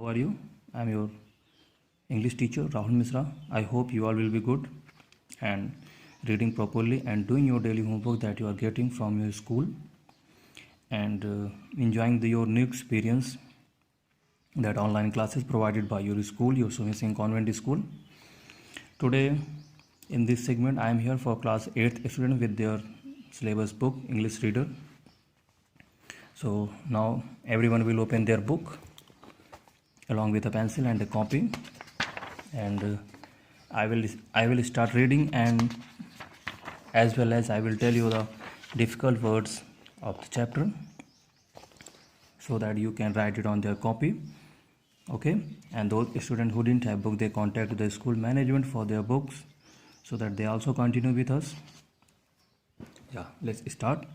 How are you? I'm your English teacher Rahul Misra. I hope you all will be good and reading properly and doing your daily homework that you are getting from your school and enjoying your new experience that online classes provided by your school, your Sohni Singh Convent School. Today in this segment I am here for class 8th student with their syllabus book English Reader. So now everyone will open their book along with a pencil and a copy, and I will start reading, and as well as I will tell you the difficult words of the chapter so that you can write it on their copy. Okay, and those students who didn't have book, they contact the school management for their books so that they also continue with us. Yeah, let's start.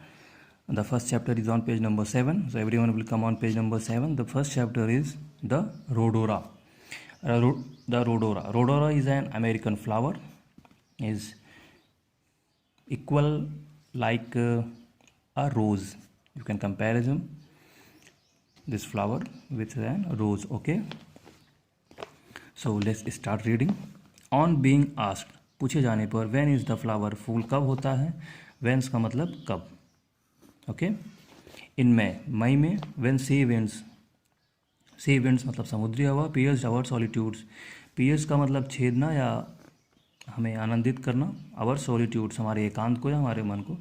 The first chapter is on page number 7, so everyone will come on page number 7. The first chapter is the rhodora. The rhodora is an American flower, is equal like a rose. You can compare this flower with a rose. Okay, so let's start reading. On being asked, पूछे जाने पर, when is the flower, फूल कब होता है. When का मतलब कब. Okay, इन मई में. व्हेन सी विंड्स मतलब समुद्री हवा. Piers our solitudes. पियर्स का मतलब छेदना या हमें आनंदित करना. आवर सॉलिट्यूड्स हमारे एकांत को या हमारे मन को.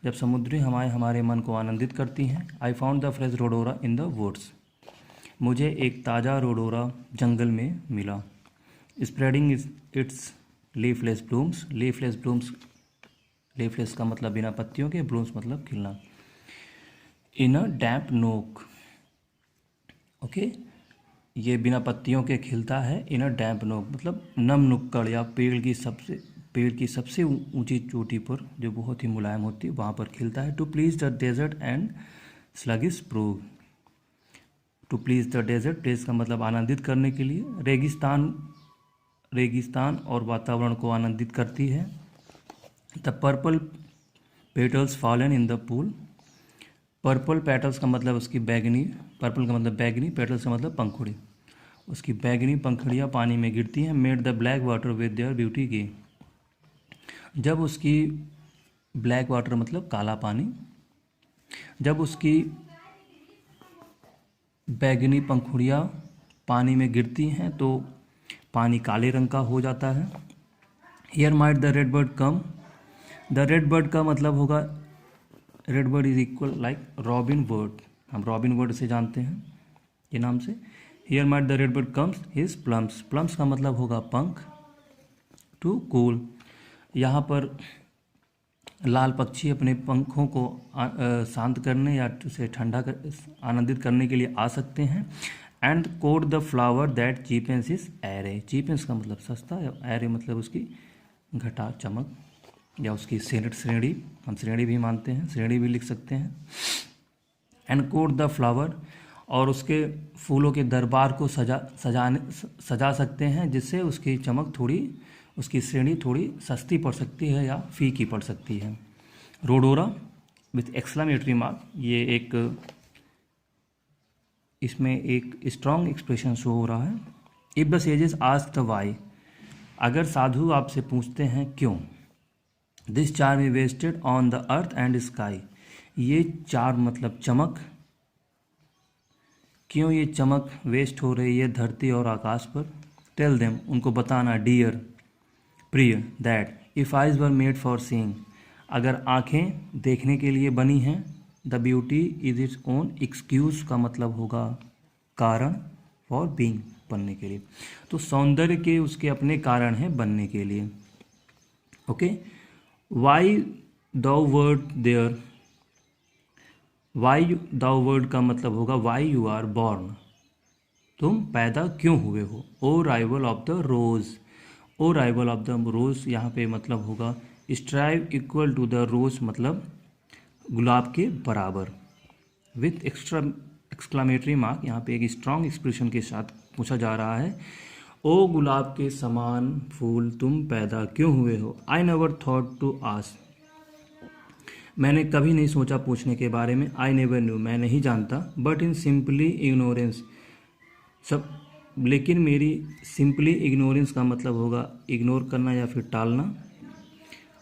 जब समुद्री हवाएं हमारे मन को आनंदित करती हैं. I found the fresh rhodora in the woods. मुझे एक ताज़ा रोडोरा जंगल में मिला. Spreading its leafless blooms. Leafless का मतलब बिना पत्तियों के, ब्लूम्स मतलब खिलना. इन अ डैम्प नोक. ओके, ये बिना पत्तियों के खिलता है. इन अ डैम्प नोक मतलब नम नुक्कड़ या पेड़ की सबसे ऊंची चोटी पर जो बहुत ही मुलायम होती है वहाँ पर खिलता है. To please the desert and sluggish prove. To please the desert, please का मतलब आनंदित करने के लिए. रेगिस्तान और वातावरण को आनंदित करती है. The purple petals fallen in the pool. Purple petals का मतलब उसकी बैगनी, पर्पल का मतलब बैगनी, पेटल्स का मतलब पंखुड़ी. उसकी बैगनी पंखुड़ियाँ पानी में गिरती हैं. Made the black water with their beauty की. जब उसकी ब्लैक वाटर मतलब काला पानी, जब उसकी बैगनी पंखुड़ियाँ पानी में गिरती हैं तो पानी काले रंग का हो जाता है. Here might the red bird come. The red bird का मतलब होगा, red bird is equal like robin bird. हम रॉबिन बर्ड से जानते हैं ये नाम से. Here might the red bird comes his plums. Plums का मतलब होगा पंख. टू कूल, यहाँ पर लाल पक्षी अपने पंखों को शांत करने या उसे ठंडा आनंदित करने के लिए आ सकते हैं. And court the flower that cheapens his array. Cheapens का मतलब सस्ता, एरे मतलब उसकी घटा चमक या उसकी श्रेणी. हम श्रेणी भी मानते हैं, श्रेणी भी लिख सकते हैं. एंड कोड द फ्लावर, और उसके फूलों के दरबार को सजा सकते हैं जिससे उसकी चमक थोड़ी, उसकी श्रेणी थोड़ी सस्ती पड़ सकती है या फीकी पड़ सकती है. रोडोरा विथ एक्सक्लेमेटरी मार्क, ये एक, इसमें एक स्ट्रॉन्ग एक्सप्रेशन शो हो रहा है. If the sages ask the why, अगर साधु आपसे पूछते हैं क्यों. This charm is wasted on the earth and sky. ये चार्म मतलब चमक, क्यों ये चमक वेस्ट हो रही है धरती और आकाश पर. टेल देम, उनको बताना. डियर, प्रिय. That if eyes were made for seeing, अगर आँखें देखने के लिए बनी हैं. The beauty is its own excuse का मतलब होगा कारण, फॉर बीइंग बनने के लिए. तो सौंदर्य के उसके अपने कारण हैं बनने के लिए. Okay, why the word there. Why the word का मतलब होगा वाई यू आर बॉर्न, तुम पैदा क्यों हुए हो. O rival of the rose. O rival of the rose यहाँ पे मतलब होगा strive equal to the rose मतलब गुलाब के बराबर. विथ एक्सक्लेमेटरी मार्क, यहाँ पे एक स्ट्रॉन्ग एक्सप्रेशन के साथ पूछा जा रहा है. ओ गुलाब के समान फूल तुम पैदा क्यों हुए हो. I never thought to ask, मैंने कभी नहीं सोचा पूछने के बारे में. आई नेवर न्यू, मैं नहीं जानता. बट इन सिंपली इग्नोरेंस, सब लेकिन मेरी सिंपली इग्नोरेंस का मतलब होगा इग्नोर करना या फिर टालना,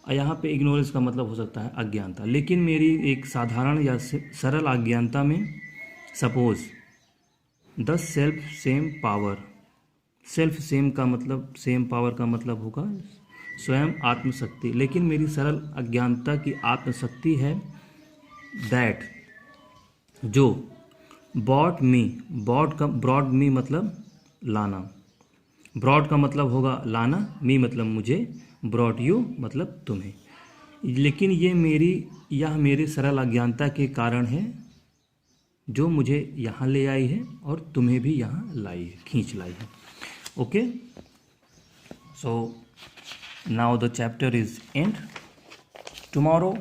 और यहाँ पे इग्नोरेंस का मतलब हो सकता है अज्ञानता। लेकिन मेरी एक साधारण या सरल अज्ञानता में, suppose the self same power, self same का मतलब, सेम पावर का मतलब होगा स्वयं आत्मशक्ति। लेकिन मेरी सरल अज्ञानता की आत्मशक्ति है दैट, जो बॉट मी, ब्रॉड मी मतलब लाना, ब्रॉड का मतलब होगा लाना, मी मतलब मुझे, ब्रॉड यू मतलब तुम्हें। लेकिन यह मेरी सरल अज्ञानता के कारण है जो मुझे यहाँ ले आई है और तुम्हें भी यहाँ लाई है, खींच लाई है। Okay, so now the chapter is and. Tomorrow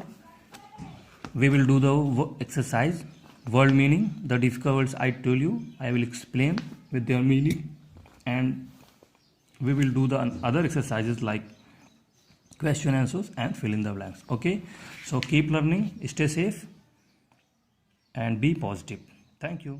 we will do the exercise word meaning. The difficult words I told you, I will explain with their meaning, and we will do the other exercises like question answers and fill in the blanks. Okay, so keep learning, stay safe and be positive. Thank you.